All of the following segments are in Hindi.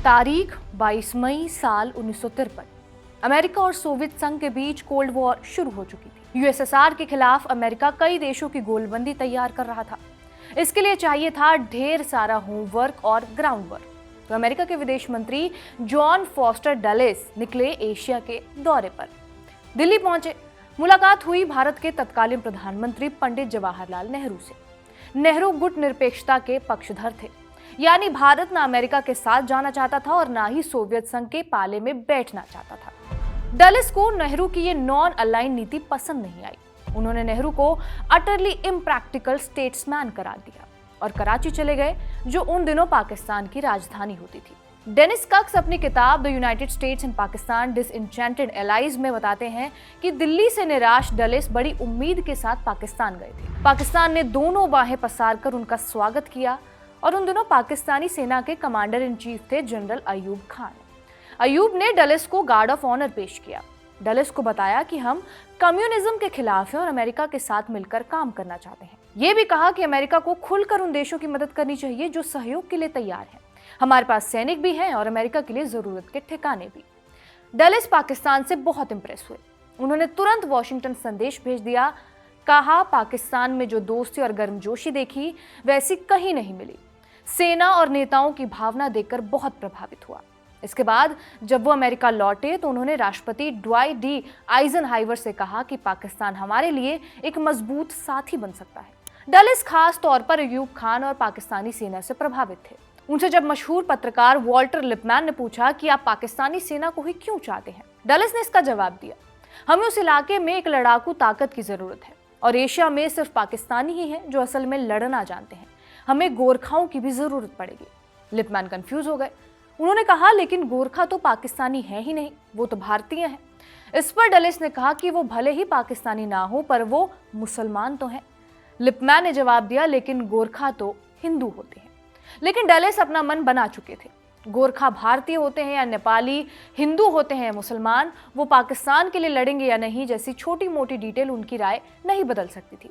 तारीख 22 मई साल 1953। अमेरिका और सोवियत संघ के बीच कोल्ड वॉर शुरू हो चुकी थी। यूएसएसआर के खिलाफ अमेरिका कई देशों की गोलबंदी तैयार कर रहा था। इसके लिए चाहिए था ढेर सारा होमवर्क और ग्राउंड वर्क। तो अमेरिका के विदेश मंत्री जॉन फॉस्टर डलेस निकले एशिया के दौरे पर। दिल्ली पहुंचे। मुलाकात हुई भारत के तत्कालीन प्रधानमंत्री पंडित जवाहरलाल नेहरू से। नेहरू गुट निरपेक्षता के पक्षधर थे, यानी भारत ना अमेरिका के साथ जाना चाहता था और ना ही सोवियत संघ के पाले में बैठना चाहता था। डलेस को नेहरू की ये नॉन अलाइन नीति पसंद नहीं आई। उन्होंने नेहरू को अटरली इम्प्रैक्टिकल स्टेट्समैन करार दिया और कराची चले गए, जो उन दिनों पाकिस्तान की राजधानी होती थी। डेनिस कक्स अपनी किताब the United States and Pakistan Disenchanted Allies में बताते हैं कि दिल्ली से निराश डलेस बड़ी उम्मीद के साथ पाकिस्तान गए थे। पाकिस्तान ने दोनों बाहें पसार कर उनका स्वागत किया और उन दिनों पाकिस्तानी सेना के कमांडर इन चीफ थे जनरल अयूब खान। अयूब ने डलेस को गार्ड ऑफ ऑनर पेश किया। डलेस को बताया कि हम कम्युनिज्म के खिलाफ हैं और अमेरिका के साथ मिलकर काम करना चाहते हैं। ये भी कहा कि अमेरिका को खुलकर उन देशों की मदद करनी चाहिए जो सहयोग के लिए तैयार हैं। हमारे पास सैनिक भी हैं और अमेरिका के लिए जरूरत के ठिकाने भी। डलेस पाकिस्तान से बहुत इंप्रेस हुए। उन्होंने तुरंत वॉशिंगटन संदेश भेज दिया। कहा, पाकिस्तान में जो दोस्ती और गर्मजोशी देखी वैसी कहीं नहीं मिली। सेना और नेताओं की भावना देखकर बहुत प्रभावित हुआ। इसके बाद जब वो अमेरिका लौटे तो उन्होंने राष्ट्रपति ड्वाइट डी आइजनहाइवर से कहा कि पाकिस्तान हमारे लिए एक मजबूत साथी बन सकता है। डलेस खास तौर पर अयूब खान और पाकिस्तानी सेना से प्रभावित थे। उनसे जब मशहूर पत्रकार वॉल्टर लिपमैन ने पूछा कि आप पाकिस्तानी सेना को ही क्यों चाहते हैं, डलेस ने इसका जवाब दिया, हमें उस इलाके में एक लड़ाकू ताकत की जरूरत है और एशिया में सिर्फ पाकिस्तानी ही हैं जो असल में लड़ना जानते हैं। हमें गोरखाओं की भी जरूरत पड़ेगी। लिपमैन कंफ्यूज हो गए। उन्होंने कहा, लेकिन गोरखा तो पाकिस्तानी है ही नहीं, वो तो भारतीय हैं। इस पर डलेस ने कहा कि वो भले ही पाकिस्तानी ना हो पर वो मुसलमान तो हैं। लिपमैन ने जवाब दिया, लेकिन गोरखा तो हिंदू होते हैं। लेकिन डलेस अपना मन बना चुके थे। गोरखा भारतीय होते हैं या नेपाली, हिंदू होते हैं या मुसलमान, वो पाकिस्तान के लिए लड़ेंगे या नहीं जैसी छोटी मोटी डिटेल उनकी राय नहीं बदल सकती थी।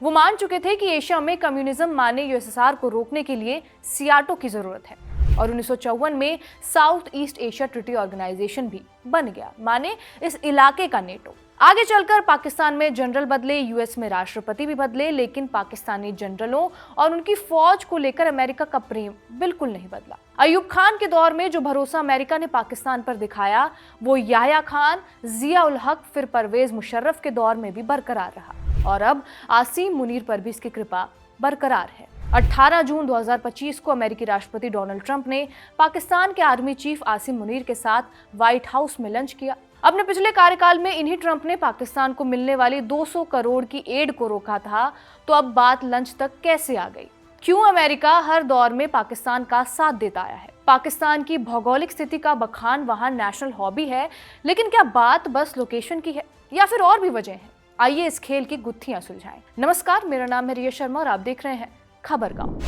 वो मान चुके थे कि एशिया में कम्युनिज्म माने यूएसएसआर को रोकने के लिए सियाटो की जरूरत है और 1954 में south east Asia treaty organisation भी बन गया, माने इस इलाके का नेटो। आगे चलकर पाकिस्तान में जनरल बदले, यूएस में राष्ट्रपति भी बदले, लेकिन पाकिस्तानी जनरलों और उनकी फौज को लेकर अमेरिका का प्रेम बिल्कुल नहीं बदला। अयूब खान के दौर में जो भरोसा अमेरिका ने पाकिस्तान पर दिखाया वो याह्या खान, जिया उल हक, फिर परवेज मुशर्रफ के दौर में भी बरकरार रहा और अब आसिम मुनीर पर भी इसकी कृपा बरकरार है। 18 जून 2025 को अमेरिकी राष्ट्रपति डोनाल्ड ट्रंप ने पाकिस्तान के आर्मी चीफ आसिम मुनीर के साथ व्हाइट हाउस में लंच किया। अपने पिछले कार्यकाल में इन्हीं ट्रंप ने पाकिस्तान को मिलने वाली 200 करोड़ की एड को रोका था, तो अब बात लंच तक कैसे आ गई? क्यों अमेरिका हर दौर में पाकिस्तान का साथ देता आया है? पाकिस्तान की भौगोलिक स्थिति का बखान वहां नेशनल हॉबी है, लेकिन क्या बात बस लोकेशन की है या फिर और भी वजह है? आइए इस खेल की गुत्थियां सुलझाएं। नमस्कार, मेरा नाम है रिया शर्मा और आप देख रहे हैं खबरगांव।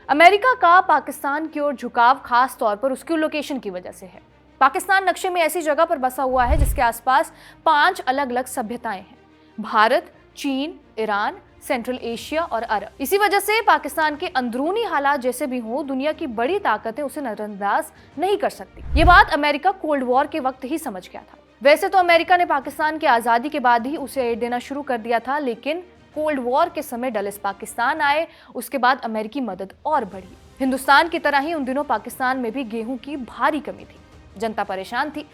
अमेरिका का पाकिस्तान की ओर झुकाव खास तौर पर उसकी लोकेशन की वजह से है। पाकिस्तान नक्शे में ऐसी जगह पर बसा हुआ है जिसके आसपास 5 अलग अलग सभ्यताएं हैं: भारत, चीन, ईरान, सेंट्रल एशिया और अरब। इसी वजह से पाकिस्तान के अंदरूनी हालात जैसे भी हों, दुनिया की बड़ी ताकतें उसे नजरअंदाज नहीं कर सकती। ये बात अमेरिका कोल्ड वॉर के वक्त ही समझ गया था। वैसे तो अमेरिका ने पाकिस्तान की आज़ादी के बाद ही उसे एड देना शुरू कर दिया था, लेकिन कोल्ड वॉर के समय डलेस पाकिस्तान आए, उसके बाद अमेरिकी मदद और बढ़ी। हिंदुस्तान की तरह ही उन दिनों पाकिस्तान में भी गेहूं की भारी कमी थी, जनता परेशान थी।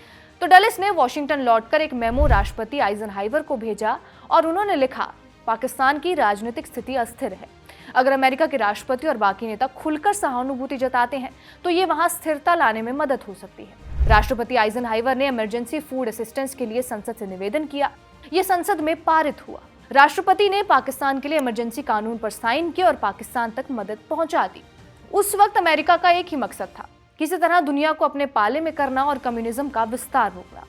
तो डलेस ने वॉशिंगटन लौटकर एक मेमो राष्ट्रपति आइजनहाइवर को भेजा और उन्होंने लिखा, पाकिस्तान की राजनीतिक स्थिति अस्थिर है। अगर अमेरिका के राष्ट्रपति और बाकी नेता खुलकर सहानुभूति जताते हैं तो ये वहां स्थिरता लाने में मदद हो सकती है। राष्ट्रपति आइजनहाइवर ने इमरजेंसी फूड असिस्टेंस के लिए संसद से निवेदन किया। यह संसद में पारित हुआ। राष्ट्रपति ने पाकिस्तान के लिए इमरजेंसी कानून पर साइन किया और पाकिस्तान तक मदद पहुंचा दी। उस वक्त अमेरिका का एक ही मकसद था, किसी तरह दुनिया को अपने पाले में करना और कम्युनिज्म का विस्तार रोकना।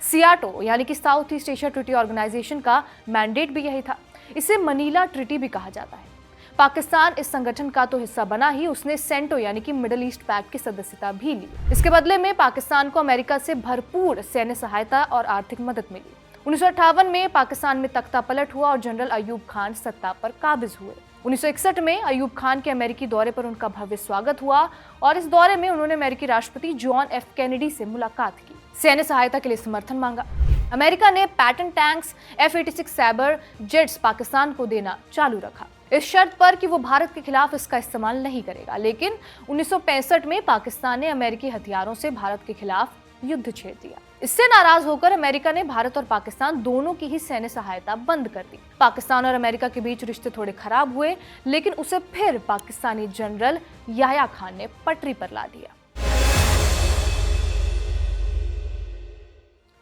सियाटो यानी कि south east Asia treaty organisation का मैंडेट भी यही था। इसे मनीला ट्रीटी भी कहा जाता है। पाकिस्तान इस संगठन का तो हिस्सा बना ही, उसने सेंटो यानी कि मिडिल ईस्ट पैक्ट की सदस्यता भी ली। इसके बदले में पाकिस्तान को अमेरिका से भरपूर सैन्य सहायता और आर्थिक मदद मिली। 1958 में पाकिस्तान में तख्ता पलट हुआ और जनरल अयूब खान सत्ता पर काबिज हुए। 1961 में अयूब खान के अमेरिकी दौरे पर उनका भव्य स्वागत हुआ और इस दौरे में उन्होंने अमेरिकी राष्ट्रपति जॉन एफ कैनेडी से मुलाकात की। सैन्य सहायता के लिए समर्थन मांगा। अमेरिका ने pattern tanks F-86 Saber jets Pakistan को देना चालू रखा, इस शर्त पर कि वो भारत के खिलाफ इसका इस्तेमाल नहीं करेगा। लेकिन 1965 में पाकिस्तान ने अमेरिकी हथियारों से भारत के खिलाफ युद्ध छेड़ दिया। इससे नाराज होकर अमेरिका ने भारत और पाकिस्तान दोनों की ही सैन्य सहायता बंद कर दी। पाकिस्तान और अमेरिका के बीच रिश्ते थोड़े खराब हुए, लेकिन उसे फिर पाकिस्तानी जनरल याह्या खान ने पटरी पर ला दिया।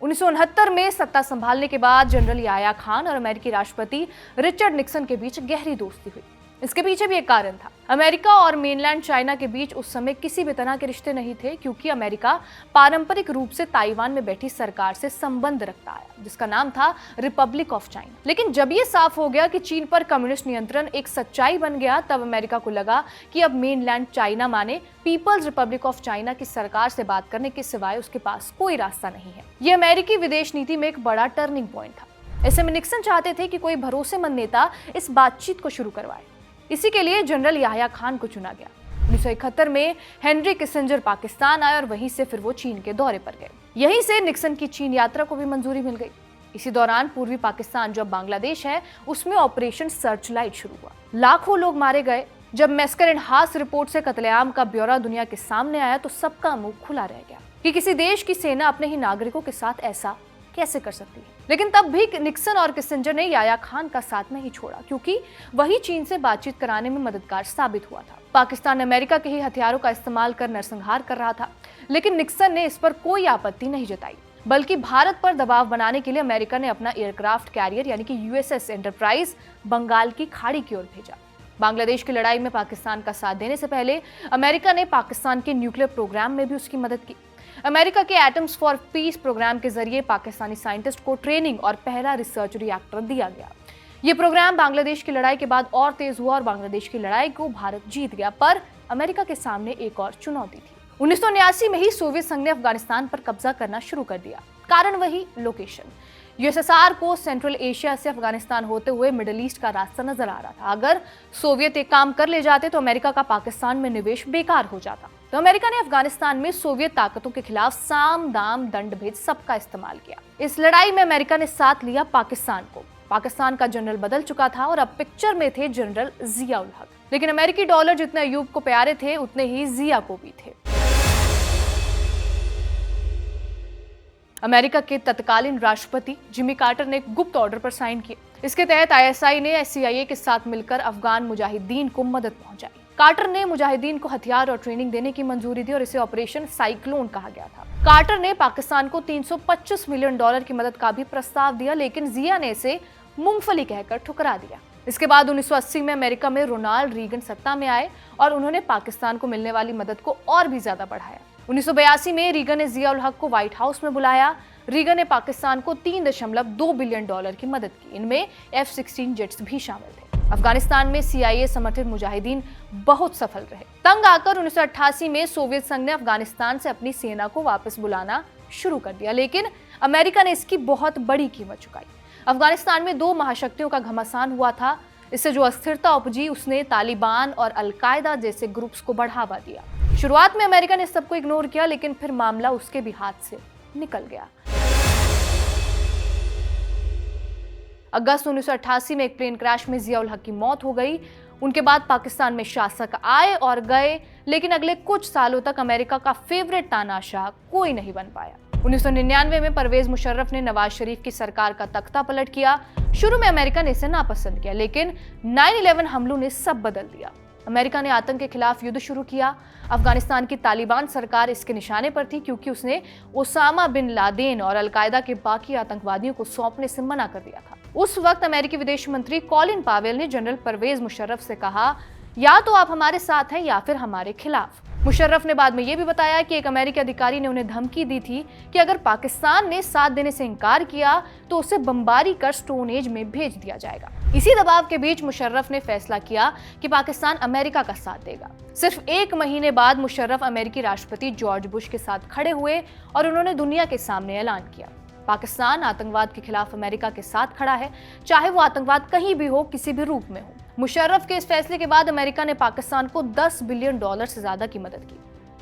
1969 में सत्ता संभालने के बाद जनरल याह्या खान और अमेरिकी राष्ट्रपति रिचर्ड निक्सन के बीच गहरी दोस्ती हुई। इसके पीछे भी एक कारण था। अमेरिका और मेनलैंड चाइना के बीच उस समय किसी भी तरह के रिश्ते नहीं थे, क्योंकि अमेरिका पारंपरिक रूप से ताइवान में बैठी सरकार से संबंध रखता आया, जिसका नाम था रिपब्लिक ऑफ चाइना। लेकिन जब ये साफ हो गया कि चीन पर कम्युनिस्ट नियंत्रण एक सच्चाई बन गया, तब अमेरिका को लगा कि अब मेनलैंड चाइना माने पीपल्स रिपब्लिक ऑफ चाइना की सरकार से बात करने के सिवाय उसके पास कोई रास्ता नहीं है। ये अमेरिकी विदेश नीति में एक बड़ा टर्निंग पॉइंट था। ऐसे में निक्सन चाहते थे कि कोई भरोसेमंद नेता इस बातचीत को शुरू करवाए। इसी के लिए जनरल याह्या खान को चुना गया। 1971 में हेनरी किसिंजर पाकिस्तान आए और वहीं से फिर वो चीन के दौरे पर गए। यहीं से निक्सन की चीन यात्रा को भी मंजूरी मिल गई। इसी दौरान पूर्वी पाकिस्तान जो बांग्लादेश है, उसमें ऑपरेशन सर्चलाइट शुरू हुआ। लाखों लोग मारे गए। जब मैस्कर एंड हास रिपोर्ट से कत्लेआम का ब्यौरा दुनिया के सामने आया तो सबका मुंह खुला रह गया कि किसी देश की सेना अपने ही नागरिकों के साथ ऐसा कैसे कर सकती है। लेकिन तब भी निक्सन और किसिंजर ने याह्या खान का साथ नहीं छोड़ा, क्योंकि वही चीन से बातचीत कराने में मददगार साबित हुआ था। पाकिस्तान अमेरिका के ही हथियारों का इस्तेमाल कर नरसंहार कर रहा था, लेकिन निक्सन ने इस पर कोई आपत्ति नहीं जताई, बल्कि भारत पर दबाव बनाने के लिए अमेरिका ने अपना एयरक्राफ्ट कैरियर यानी कि USS एंटरप्राइज बंगाल की खाड़ी की ओर भेजा। बांग्लादेश की लड़ाई में पाकिस्तान का साथ देने से पहले अमेरिका ने पाकिस्तान के न्यूक्लियर प्रोग्राम में भी उसकी मदद की। अमेरिका के एटम्स फॉर पीस प्रोग्राम के जरिए पाकिस्तानी साइंटिस्ट को ट्रेनिंग और पहला रिसर्च रिएक्टर दिया गया। ये प्रोग्राम बांग्लादेश की लड़ाई के बाद और तेज हुआ और बांग्लादेश की लड़ाई को भारत जीत गया, पर अमेरिका के सामने एक और चुनौती थी। 1979 में ही सोवियत संघ ने अफगानिस्तान पर कब्जा करना शुरू कर दिया। कारण वही लोकेशन। USSR को सेंट्रल एशिया से अफगानिस्तान होते हुए मिडिल ईस्ट का रास्ता नजर आ रहा था। अगर सोवियत एक काम कर ले जाते तो अमेरिका का पाकिस्तान में निवेश बेकार हो जाता। तो अमेरिका ने अफगानिस्तान में सोवियत ताकतों के खिलाफ साम दाम दंड भेद सबका इस्तेमाल किया। इस लड़ाई में अमेरिका ने साथ लिया पाकिस्तान को। पाकिस्तान का जनरल बदल चुका था और अब पिक्चर में थे जनरल जिया उल हक। लेकिन अमेरिकी डॉलर जितने अयूब को प्यारे थे, उतने ही जिया को भी थे। अमेरिका के तत्कालीन राष्ट्रपति जिमी कार्टर ने एक गुप्त ऑर्डर पर साइन किया। इसके तहत ISI ने CIA के साथ मिलकर अफगान मुजाहिदीन को मदद पहुंचाई। कार्टर ने मुजाहिदीन को हथियार और ट्रेनिंग देने की मंजूरी दी और इसे ऑपरेशन साइक्लोन कहा गया था। कार्टर ने पाकिस्तान को $325 मिलियन की मदद का भी प्रस्ताव दिया, लेकिन जिया ने इसे मूंगफली कहकर ठुकरा दिया। इसके बाद 1980 में अमेरिका में रोनाल्ड रीगन सत्ता में आए और उन्होंने पाकिस्तान को मिलने वाली मदद को और भी ज्यादा बढ़ाया। 1982 में रीगन ने जिया उल हक को व्हाइट हाउस में बुलाया। रीगन ने पाकिस्तान को $3.2 बिलियन की मदद की। इनमें F-16 जेट्स भी शामिल थे। अफगानिस्तान में CIA समर्थित मुजाहिदीन बहुत सफल रहे। तंग आकर 1988 में सोवियत संघ ने अफगानिस्तान से अपनी सेना को वापस बुलाना शुरू कर दिया, लेकिन अमेरिका ने इसकी बहुत बड़ी कीमत चुकाई। अफगानिस्तान में 2 महाशक्तियों का घमासान हुआ था। इससे जो अस्थिरता उपजी, उसने तालिबान और अल-कायदा जैसे ग्रुप्स को बढ़ावा दिया। शुरुआत में अमेरिका ने सबको इग्नोर किया, लेकिन फिर मामला उसके भी हाथ से निकल गया। अगस्त 1988 में एक प्लेन क्रैश में जिया उल हक की मौत हो गई। उनके बाद पाकिस्तान में शासक आए और गए, लेकिन अगले कुछ सालों तक अमेरिका का फेवरेट तानाशाह कोई नहीं बन पाया। 1999 में परवेज मुशर्रफ ने नवाज शरीफ की सरकार का तख्ता पलट किया। शुरू में अमेरिका ने इसे नापसंद किया, लेकिन 9/11 हमलों ने सब बदल दिया। अमेरिका ने आतंक के खिलाफ युद्ध शुरू किया। अफगानिस्तान की तालिबान सरकार इसके निशाने पर थी, क्योंकि उसने ओसामा बिन लादेन और अलकायदा के बाकी आतंकवादियों को सौंपने से मना कर दिया था। उस वक्त अमेरिकी विदेश मंत्री कॉलिन पावेल ने जनरल परवेज मुशर्रफ से कहा, या तो आप हमारे साथ हैं या फिर हमारे खिलाफ। मुशर्रफ ने बाद में यह भी बताया कि एक अमेरिकी अधिकारी ने उन्हें धमकी दी थी कि अगर पाकिस्तान ने साथ देने से इनकार किया तो उसे बमबारी कर स्टोन एज में भेज दिया जाएगा। इसी दबाव के बीच मुशर्रफ ने फैसला किया कि पाकिस्तान अमेरिका का साथ देगा। सिर्फ 1 महीने बाद मुशर्रफ अमेरिकी राष्ट्रपति जॉर्ज बुश के साथ खड़े हुए और उन्होंने दुनिया के सामने ऐलान किया, पाकिस्तान आतंकवाद के खिलाफ अमेरिका के साथ खड़ा है, चाहे वो आतंकवाद कहीं भी हो, किसी भी रूप में हो। मुशर्रफ के इस फैसले के बाद अमेरिका ने पाकिस्तान को $10 बिलियन से ज्यादा की मदद की।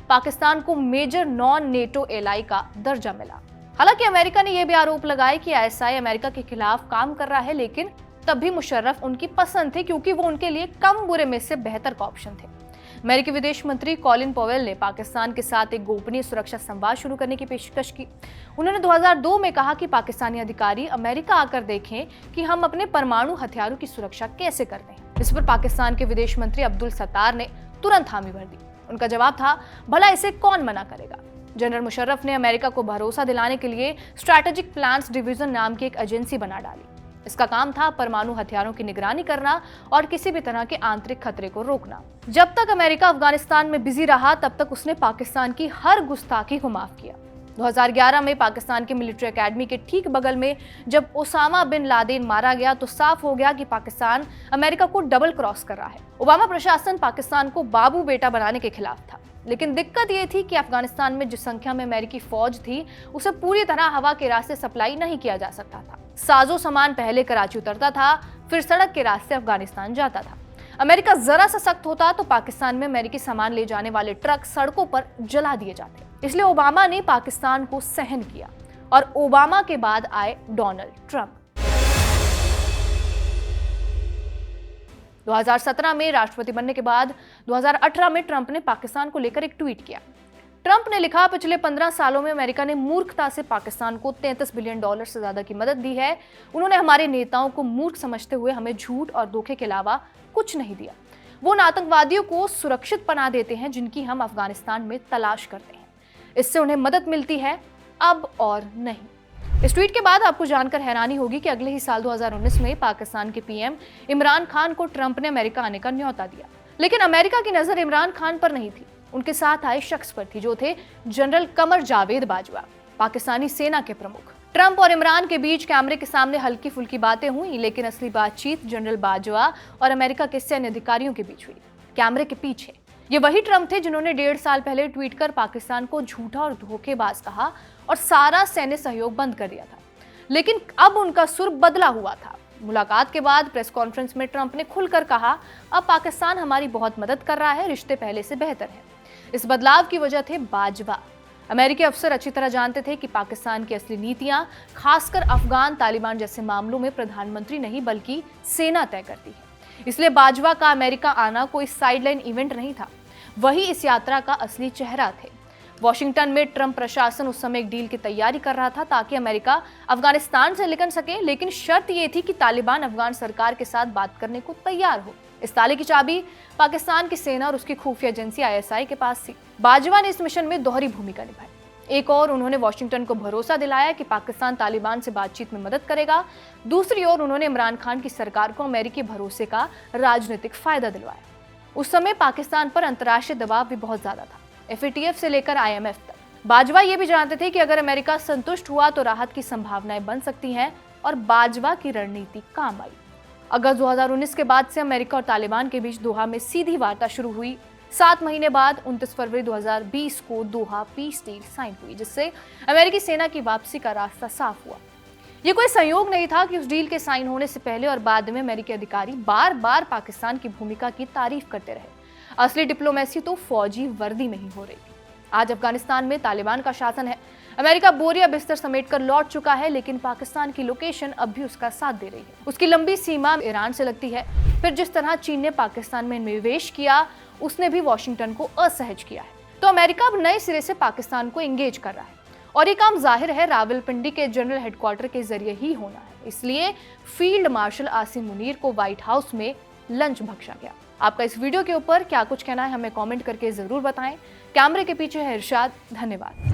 पाकिस्तान को मेजर नॉन नेटो एलाई का दर्जा मिला। हालांकि अमेरिका ने यह भी आरोप लगाया कि आईएसआई अमेरिका के खिलाफ काम कर रहा है, लेकिन तब भी मुशर्रफ उनकी पसंद थे क्योंकि वो उनके लिए कम बुरे में से बेहतर का ऑप्शन थे। अमेरिकी विदेश मंत्री कॉलिन पॉवेल ने पाकिस्तान के साथ एक गोपनीय सुरक्षा संवाद शुरू करने की पेशकश की। उन्होंने 2002 में कहा कि पाकिस्तानी अधिकारी अमेरिका आकर देखें कि हम अपने परमाणु हथियारों की सुरक्षा कैसे करते हैं। इस पर पाकिस्तान के विदेश मंत्री अब्दुल सत्तार ने तुरंत हामी भर दी। उनका जवाब था, भला इसे कौन मना करेगा। जनरल मुशर्रफ ने अमेरिका को भरोसा दिलाने के लिए स्ट्रैटेजिक प्लान्स डिवीजन नाम की एक एजेंसी बना डाली। इसका काम था परमाणु हथियारों की निगरानी करना और किसी भी तरह के आंतरिक खतरे को रोकना। जब तक अमेरिका अफगानिस्तान में बिजी रहा, तब तक उसने पाकिस्तान की हर गुस्ताखी को माफ किया। 2011 में पाकिस्तान के मिलिट्री एकेडमी के ठीक बगल में जब ओसामा बिन लादेन मारा गया, तो साफ हो गया कि पाकिस्तान अमेरिका को डबल क्रॉस कर रहा है। ओबामा प्रशासन पाकिस्तान को बाबू बेटा बनाने के खिलाफ था, लेकिन दिक्कत यह थी कि अफगानिस्तान में जिस संख्या में अमेरिकी फौज थी, उसे पूरी तरह हवा के रास्ते सप्लाई नहीं किया जा सकता था। साजो सामान पहले कराची उतरता था, फिर सड़क के रास्ते अफगानिस्तान जाता था। अमेरिका जरा सा सख्त होता तो पाकिस्तान में अमेरिकी सामान ले जाने वाले ट्रक सड़कों पर जला दिए जाते। इसलिए ओबामा ने पाकिस्तान को सहन किया और ओबामा के बाद आए डोनाल्ड ट्रंप। 2017 में राष्ट्रपति बनने के बाद 2018 में ट्रंप ने पाकिस्तान को लेकर एक ट्वीट किया। ट्रंप ने लिखा, पिछले 15 सालों में अमेरिका ने मूर्खता से पाकिस्तान को $33 बिलियन से ज्यादा की मदद दी है। उन्होंने हमारे नेताओं को मूर्ख समझते हुए हमें झूठ और धोखे के अलावा कुछ नहीं दिया। वो उन आतंकवादियों को सुरक्षित पनाह देते हैं जिनकी हम अफगानिस्तान में तलाश करते हैं। इससे उन्हें मदद मिलती है, अब और नहीं। इस ट्वीट के बाद आपको जानकर हैरानी होगी कि अगले ही साल 2019 में पाकिस्तान के पीएम इमरान खान को ट्रंप ने अमेरिका आने का न्योता दिया। लेकिन अमेरिका की नजर इमरान खान पर नहीं थी, उनके साथ आए शख्स पर थी, जो थे जनरल कमर जावेद बाजवा, पाकिस्तानी सेना के प्रमुख। ट्रंप और इमरान के बीच कैमरे के सामने हल्की फुल्की बातें हुई, लेकिन असली बातचीत जनरल बाजवा और अमेरिका के सैन्य अधिकारियों के बीच हुई, कैमरे के पीछे। ये वही ट्रंप थे जिन्होंने 1.5 साल पहले ट्वीट कर पाकिस्तान को झूठा और धोखेबाज कहा और सारा सैन्य सहयोग बंद कर दिया था। लेकिन अब उनका सुर बदला हुआ था। मुलाकात के बाद प्रेस कॉन्फ्रेंस में ट्रंप ने खुलकर कहा, अब पाकिस्तान हमारी बहुत मदद कर रहा है, रिश्ते पहले से बेहतर हैं। इस बदलाव की वजह थे बाजवा। अमेरिकी अफसर अच्छी तरह जानते थे कि पाकिस्तान की असली नीतियां, खासकर अफगान तालिबान जैसे मामलों में प्रधानमंत्री नहीं बल्कि सेना तय करती है। इसलिए बाजवा का अमेरिका आना कोई साइडलाइन इवेंट नहीं था, वही इस यात्रा का असली चेहरा थे। वॉशिंगटन में ट्रंप प्रशासन उस समय एक डील की तैयारी कर रहा था ताकि अमेरिका अफगानिस्तान से निकल सके, लेकिन शर्त यह थी कि तालिबान अफगान सरकार के साथ बात करने को तैयार हो। इस ताले की चाबी पाकिस्तान की सेना और उसकी खुफिया एजेंसी आईएसआई के पास थी। बाजवा ने इस मिशन में दोहरी भूमिका निभाई। एक और उन्होंने वॉशिंगटन को भरोसा दिलाया कि पाकिस्तान तालिबान से बातचीत में मदद करेगा, दूसरी ओर उन्होंने इमरान खान की सरकार को अमेरिकी भरोसे का राजनीतिक फायदा दिलवाया। उस समय पाकिस्तान पर अंतर्राष्ट्रीय दबाव भी बहुत ज्यादा था, FATF से लेकर IMF तक। बाजवा ये भी जानते थे कि अगर अमेरिका संतुष्ट हुआ तो राहत की संभावनाएं बन सकती हैं, और बाजवा की रणनीति काम आई। अगस्त 2019 के बाद से अमेरिका और तालिबान के बीच दोहा में सीधी वार्ता शुरू हुई। 7 महीने बाद 29 फरवरी 2020 को दोहा पीस डील साइन हुई, जिससे अमेरिकी सेना की वापसी का रास्ता साफ हुआ। ये कोई संयोग नहीं था कि उस डील के साइन होने से पहले और बाद में अमेरिकी अधिकारी बार बार पाकिस्तान की भूमिका की तारीफ करते रहे। असली डिप्लोमेसी तो फौजी वर्दी में ही हो रही थी। आज अफगानिस्तान में तालिबान का शासन है। अमेरिका बोरिया बिस्तर समेटकर लौट चुका है, लेकिन पाकिस्तान की लोकेशन अब भी उसका साथ दे रही है। उसकी लंबी सीमा ईरान से लगती है। फिर जिस तरह चीन ने पाकिस्तान में निवेश किया, उसने भी वॉशिंगटन को असहज किया है। तो अमेरिका अब नए सिरे से पाकिस्तान को एंगेज कर रहा है, और ये काम जाहिर है रावलपिंडी के जनरल हेडक्वार्टर के जरिए ही होना है। इसलिए फील्ड मार्शल आसिम मुनीर को व्हाइट हाउस में लंच बख्शा गया। आपका इस वीडियो के ऊपर क्या कुछ कहना है, हमें कमेंट करके जरूर बताएं। कैमरे के पीछे है इरशाद। धन्यवाद।